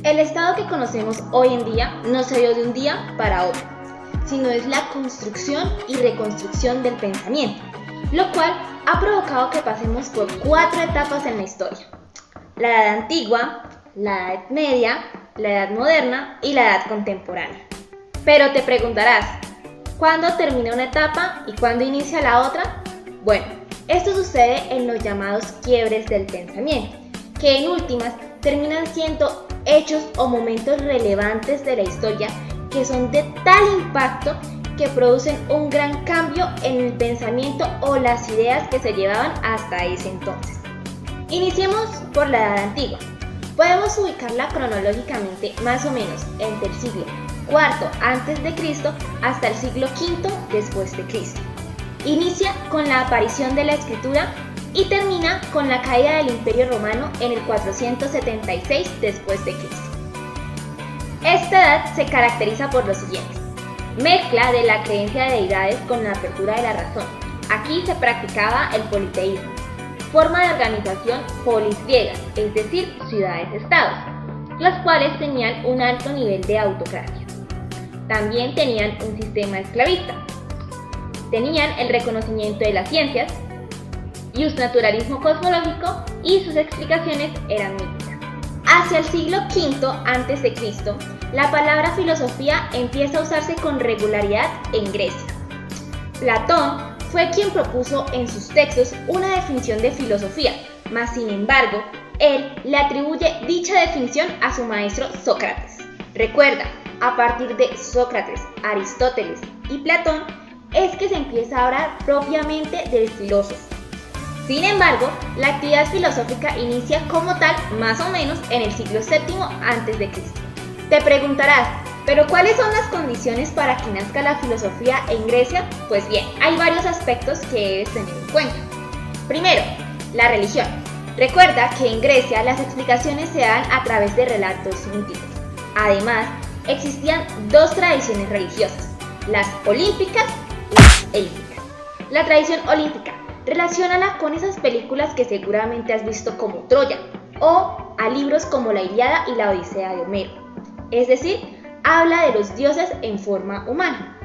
El Estado que conocemos hoy en día no se dio de un día para otro, sino es la construcción y reconstrucción del pensamiento, lo cual ha provocado que pasemos por 4 etapas en la historia: la Edad Antigua, la Edad Media, la Edad Moderna y la Edad Contemporánea. Pero te preguntarás, ¿cuándo termina una etapa y cuándo inicia la otra? Bueno, esto sucede en los llamados quiebres del pensamiento, que en últimas terminan siendo hechos o momentos relevantes de la historia que son de tal impacto que producen un gran cambio en el pensamiento o las ideas que se llevaban hasta ese entonces. Iniciemos por la Edad Antigua. Podemos ubicarla cronológicamente más o menos entre el siglo IV a.C. hasta el siglo V después de Cristo. Inicia con la aparición de la escritura y termina con la caída del Imperio Romano en el 476 después de Cristo. Esta edad se caracteriza por lo siguiente: mezcla de la creencia de deidades con la apertura de la razón. Aquí se practicaba el politeísmo, forma de organización polis griegas, es decir, ciudades-estados, las cuales tenían un alto nivel de autocracia. También tenían un sistema esclavista. Tenían el reconocimiento de las ciencias y un naturalismo cosmológico, y sus explicaciones eran míticas. Hacia el siglo V a.C., la palabra filosofía empieza a usarse con regularidad en Grecia. Platón fue quien propuso en sus textos una definición de filosofía, mas sin embargo, él le atribuye dicha definición a su maestro Sócrates. Recuerda, a partir de Sócrates, Aristóteles y Platón es que se empieza a hablar propiamente del filósofo. Sin embargo, la actividad filosófica inicia como tal más o menos en el siglo VII a.C. Te preguntarás, ¿pero cuáles son las condiciones para que nazca la filosofía en Grecia? Pues bien, hay varios aspectos que debes tener en cuenta. Primero, la religión. Recuerda que en Grecia las explicaciones se dan a través de relatos míticos. Además, existían 2 tradiciones religiosas: las olímpicas y las élficas. La tradición olímpica, relaciónala con esas películas que seguramente has visto como Troya, o a libros como la Ilíada y la Odisea de Homero. Es decir, habla de los dioses en forma humana.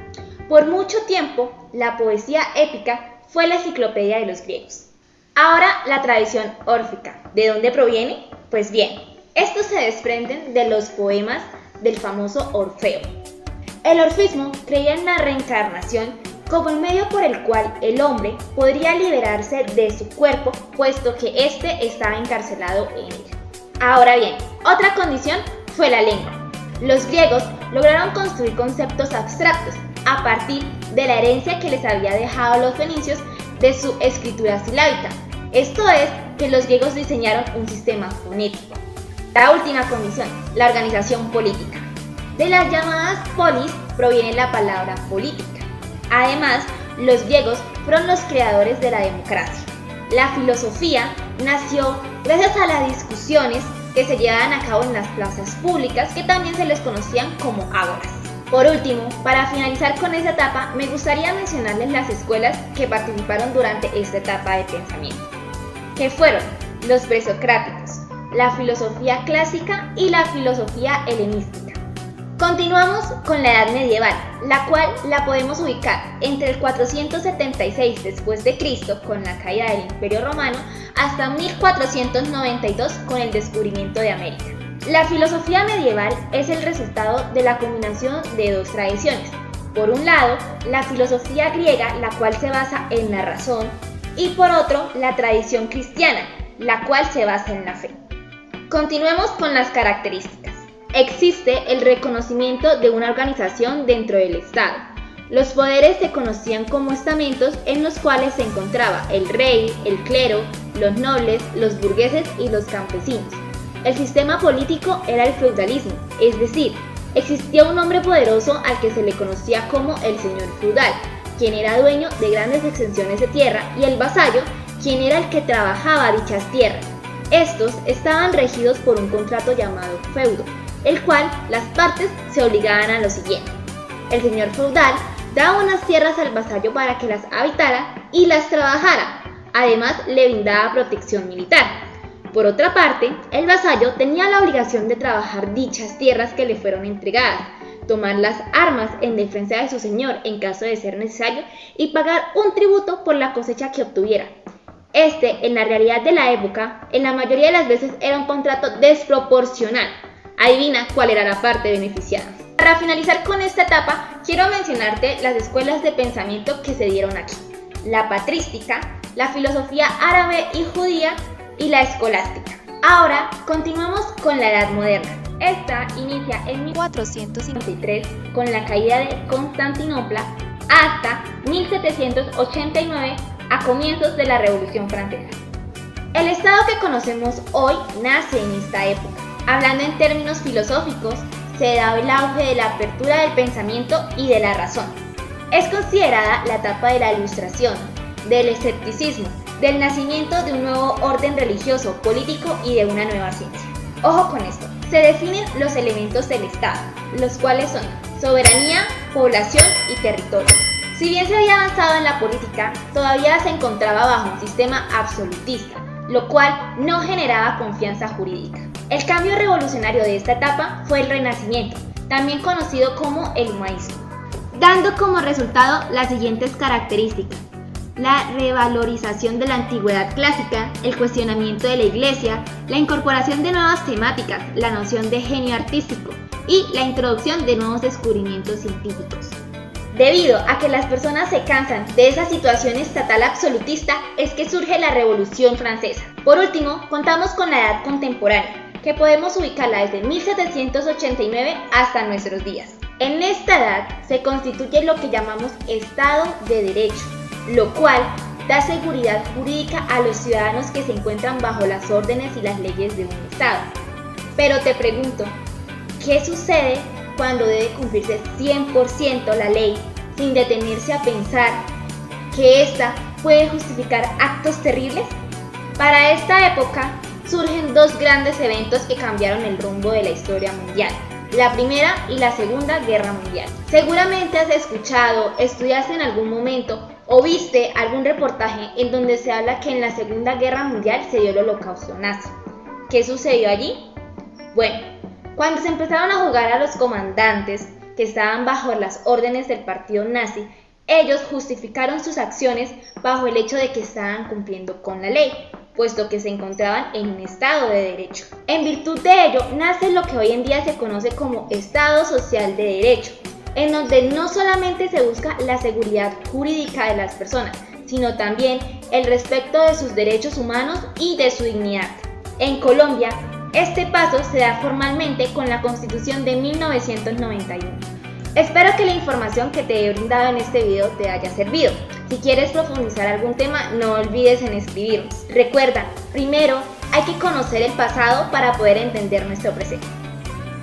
Por mucho tiempo, la poesía épica fue la enciclopedia de los griegos. Ahora, la tradición órfica. ¿De dónde proviene? Pues bien, estos se desprenden de los poemas del famoso Orfeo. El orfismo creía en la reencarnación como el medio por el cual el hombre podría liberarse de su cuerpo, puesto que éste estaba encarcelado en él. Ahora bien, otra condición fue la lengua. Los griegos lograron construir conceptos abstractos a partir de la herencia que les había dejado los fenicios de su escritura silábica. Esto es, que los griegos diseñaron un sistema fonético. La última condición, la organización política. De las llamadas polis proviene la palabra política. Además, los griegos fueron los creadores de la democracia. La filosofía nació gracias a las discusiones que se llevaban a cabo en las plazas públicas, que también se les conocían como ágoras. Por último, para finalizar con esta etapa, me gustaría mencionarles las escuelas que participaron durante esta etapa de pensamiento, que fueron los presocráticos, la filosofía clásica y la filosofía helenística. Continuamos con la Edad Medieval, la cual la podemos ubicar entre el 476 después de Cristo con la caída del Imperio Romano hasta 1492 con el descubrimiento de América. La filosofía medieval es el resultado de la combinación de 2 tradiciones. Por un lado, la filosofía griega, la cual se basa en la razón, y por otro, la tradición cristiana, la cual se basa en la fe. Continuemos con las características. Existe el reconocimiento de una organización dentro del Estado. Los poderes se conocían como estamentos en los cuales se encontraba el rey, el clero, los nobles, los burgueses y los campesinos. El sistema político era el feudalismo, es decir, existía un hombre poderoso al que se le conocía como el señor feudal, quien era dueño de grandes extensiones de tierra, y el vasallo, quien era el que trabajaba dichas tierras. Estos estaban regidos por un contrato llamado feudo, el cual las partes se obligaban a lo siguiente: el señor feudal daba unas tierras al vasallo para que las habitara y las trabajara. Además, le brindaba protección militar. Por otra parte, el vasallo tenía la obligación de trabajar dichas tierras que le fueron entregadas, tomar las armas en defensa de su señor en caso de ser necesario y pagar un tributo por la cosecha que obtuviera. En la realidad de la época, en la mayoría de las veces era un contrato desproporcional. Adivina cuál era la parte beneficiada. Para finalizar con esta etapa, quiero mencionarte las escuelas de pensamiento que se dieron aquí: la patrística, la filosofía árabe y judía y la escolástica. Ahora continuamos con la Edad Moderna. Esta inicia en 1453 con la caída de Constantinopla hasta 1789 a comienzos de la Revolución Francesa. El Estado que conocemos hoy nace en esta época. Hablando en términos filosóficos, se da el auge de la apertura del pensamiento y de la razón. Es considerada la etapa de la Ilustración, del escepticismo, del nacimiento de un nuevo orden religioso, político y de una nueva ciencia. Ojo con esto, se definen los elementos del Estado, los cuales son soberanía, población y territorio. Si bien se había avanzado en la política, todavía se encontraba bajo un sistema absolutista, lo cual no generaba confianza jurídica. El cambio revolucionario de esta etapa fue el Renacimiento, también conocido como el humanismo, dando como resultado las siguientes características: la revalorización de la antigüedad clásica, el cuestionamiento de la Iglesia, la incorporación de nuevas temáticas, la noción de genio artístico y la introducción de nuevos descubrimientos científicos. Debido a que las personas se cansan de esa situación estatal absolutista, es que surge la Revolución Francesa. Por último, contamos con la edad contemporánea, que podemos ubicarla desde 1789 hasta nuestros días. En esta edad se constituye lo que llamamos Estado de Derecho, lo cual da seguridad jurídica a los ciudadanos que se encuentran bajo las órdenes y las leyes de un Estado. Pero te pregunto, ¿qué sucede cuando debe cumplirse 100% la ley sin detenerse a pensar que ésta puede justificar actos terribles? Para esta época surgen dos grandes eventos que cambiaron el rumbo de la historia mundial: la Primera y la Segunda Guerra Mundial. Seguramente has escuchado, estudiaste en algún momento o viste algún reportaje en donde se habla que en la Segunda Guerra Mundial se dio el Holocausto nazi. ¿Qué sucedió allí? Bueno, cuando se empezaron a juzgar a los comandantes que estaban bajo las órdenes del partido nazi, ellos justificaron sus acciones bajo el hecho de que estaban cumpliendo con la ley, puesto que se encontraban en un Estado de Derecho. En virtud de ello, nace lo que hoy en día se conoce como Estado Social de Derecho, en donde no solamente se busca la seguridad jurídica de las personas, sino también el respeto de sus derechos humanos y de su dignidad. En Colombia, este paso se da formalmente con la Constitución de 1991. Espero que la información que te he brindado en este video te haya servido. Si quieres profundizar algún tema, no olvides en escribirnos. Recuerda, primero hay que conocer el pasado para poder entender nuestro presente.